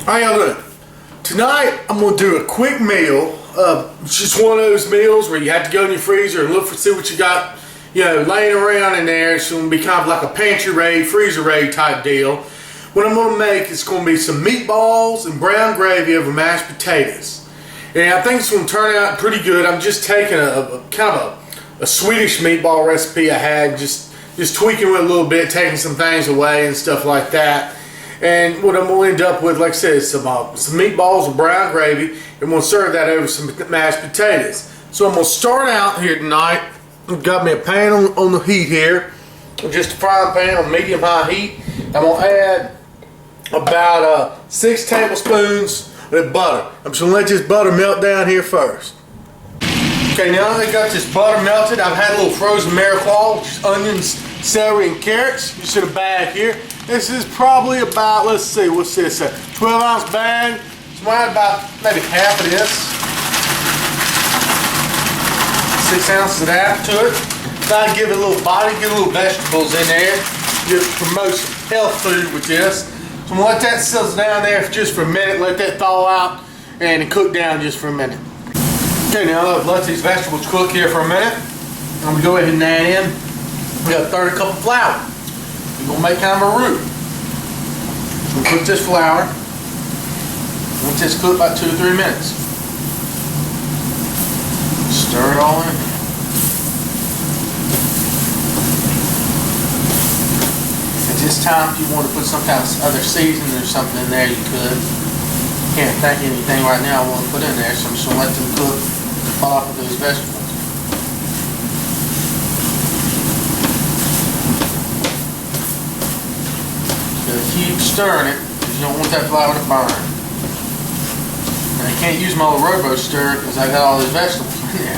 How y'all doing? Tonight I'm gonna do a quick meal. It's just one of those meals where you have to go in your freezer and look for see what you got, laying around in there. It's gonna be kind of like a pantry raid, freezer raid type deal. What I'm gonna make is gonna be some meatballs and brown gravy over mashed potatoes, and I think it's gonna turn out pretty good. I'm just taking a kind of a Swedish meatball recipe I had, just tweaking it a little bit, taking some things away and stuff like that. And what I'm going to end up with, like I said, is some meatballs and brown gravy, and I'm going to serve that over some mashed potatoes. So I'm going to start out here tonight. I've got me a pan on the heat here, just a frying pan on medium-high heat. I'm going to add about 6 tablespoons of butter. I'm just going to let this butter melt down here first. Okay, now that I got this butter melted, I've had a little frozen Meatballs, which is onions, celery, and carrots, just in a bag here. This is probably about, let's see, what's this, a 12-ounce bag. So I add about maybe half of this. 6 ounces of that to it. Try to give it a little body, get a little vegetables in there. Promote some health food with this. So I'm going to let that settle down there just for a minute, let that thaw out, and cook down just for a minute. Okay, now I've let these vegetables cook here for a minute. I'm going to go ahead and add in, we got a third cup of flour. We're going to make kind of a roux. So we'll cook this flour. Once it's cooked about 2 to 3 minutes. Stir it all in. At this time, if you want to put some kind of other seasoning or something in there, you could. Can't think of anything right now I want to put in there, so I'm just going to let them cook off of those vegetables. Keep stirring it because you don't want that flour to burn. And I can't use my little robo stir because I got all these vegetables in there.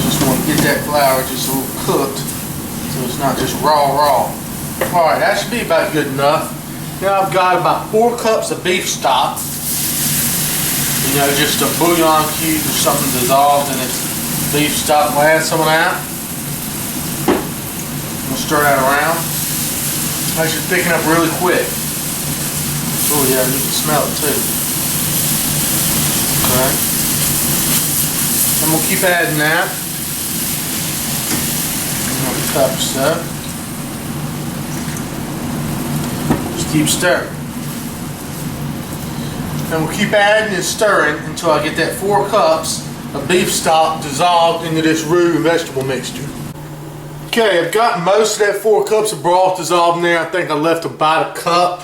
Just want to get that flour just a little cooked so it's not just raw. Alright, that should be about good enough. Now I've got about 4 cups of beef stock. Just a bouillon cube or something dissolved in its beef stock. We'll add some of that. We'll stir that around. That should thicken up really quick. Oh yeah, you can smell it too. Okay. And we'll keep adding that. Another cup or so. Just keep stirring. And we'll keep adding and stirring until I get that 4 cups of beef stock dissolved into this roux and vegetable mixture. Okay, I've got most of that 4 cups of broth dissolved in there. I think I left about a cup.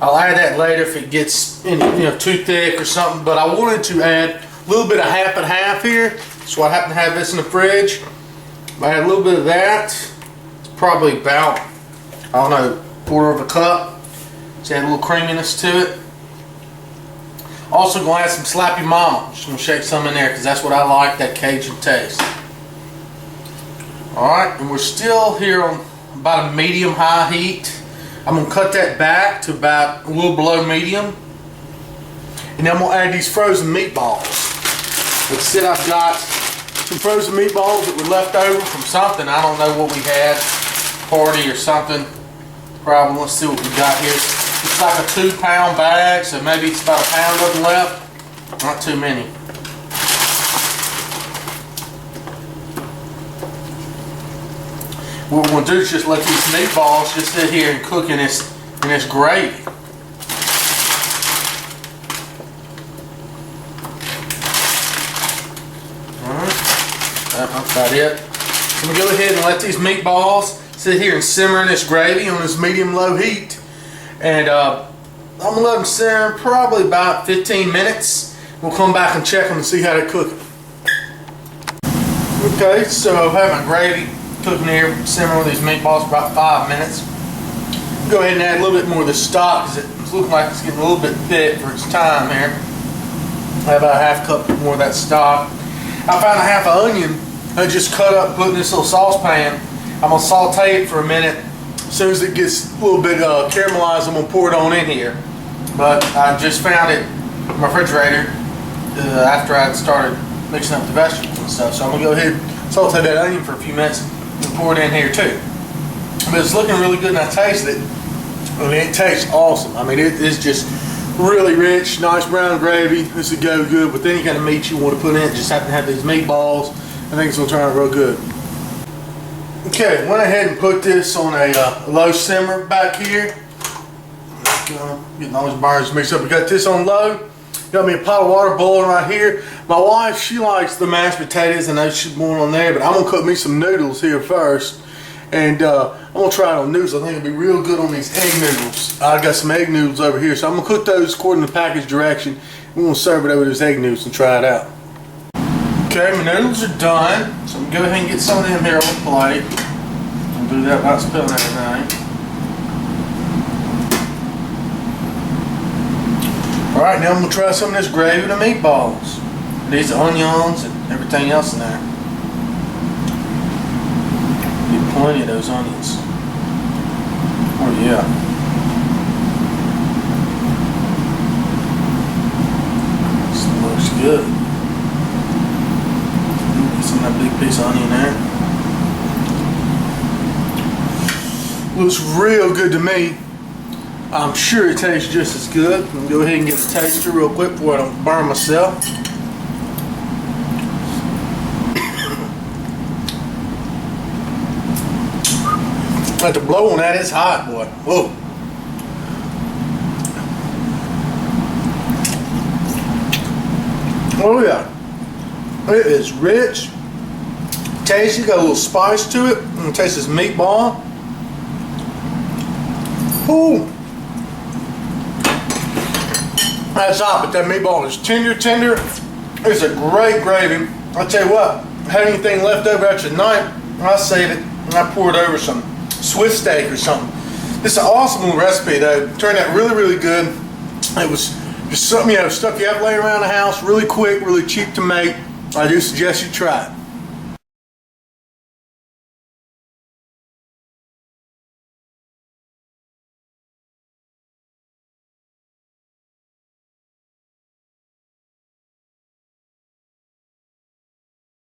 I'll add that later if it gets too thick or something, but I wanted to add a little bit of half and half here, so I happen to have this in the fridge. I add a little bit of that. It's probably about, I don't know, 1/4 of a cup. Just add a little creaminess to it. Also going to add some Slappy Mama. Just going to shake some in there because that's what I like, that Cajun taste. Alright, and we're still here on about a medium-high heat. I'm going to cut that back to about a little below medium. And then I'm going to add these frozen meatballs. Like I said, I've got some frozen meatballs that were left over from something. I don't know what we had, party or something. Probably, let's see what we got here. It's like a 2-pound bag, so maybe it's about a pound of them left. Not too many. What we're going to do is just let these meatballs just sit here and cook in this gravy. Alright, that's about it. So I'm going to go ahead and let these meatballs sit here and simmer in this gravy on this medium-low heat. And I'm going to let them simmer probably about 15 minutes. We'll come back and check them and see how they're cooking. Okay, so I have my gravy cooking here, simmering with these meatballs for about 5 minutes. Go ahead and add a little bit more of the stock because it's looking like it's getting a little bit thick for its time here. I have about a 1/2 cup more of that stock. I found a 1/2 onion I just cut up and put in this little saucepan. I'm going to saute it for a minute. As soon as it gets a little bit caramelized, I'm going to pour it on in here. But I just found it in my refrigerator after I had started mixing up the vegetables and stuff. So I'm going to go ahead and saute that onion for a few minutes and pour it in here too. but it's looking really good, and I tasted it. I mean, it tastes awesome. I mean, it's just really rich, nice brown gravy. This would go good with any kind of meat you want to put in it. Just happen to have these meatballs. I think it's going to turn out real good. Okay, went ahead and put this on a low simmer back here. Getting all these burns mixed up. We got this on low. Got me a pot of water boiling right here. My wife, she likes the mashed potatoes. I know she's boiling on there, but I'm going to cook me some noodles here first. And I'm going to try it on noodles. I think it'll be real good on these egg noodles. I got some egg noodles over here, so I'm going to cook those according to the package direction. We're going to serve it over those egg noodles and try it out. Okay, my noodles are done, so I'm going to go ahead and get some of them here on the plate. I'll do that without spilling anything. Alright, now I'm going to try some of this gravy with the meatballs. These onions and everything else in there. Get plenty of those onions. Oh yeah. This looks good. Get some of that big piece of onion there. Looks real good to me. I'm sure it tastes just as good. I'm going to go ahead and get the taster real quick before I don't burn myself. But the blow on that is hot, boy. Whoa. Oh yeah. It is rich, tasty, got a little spice to it. I'm going to taste this meatball. Ooh. That's hot, but that meatball is tender. It's a great gravy. I'll tell you what, had anything left over after tonight, I'll save it and I pour it over some Swiss steak or something. This is an awesome little recipe though. Turned out really good. It was just something, stuff you have laying around the house, really quick, really cheap to make. I do suggest you try it.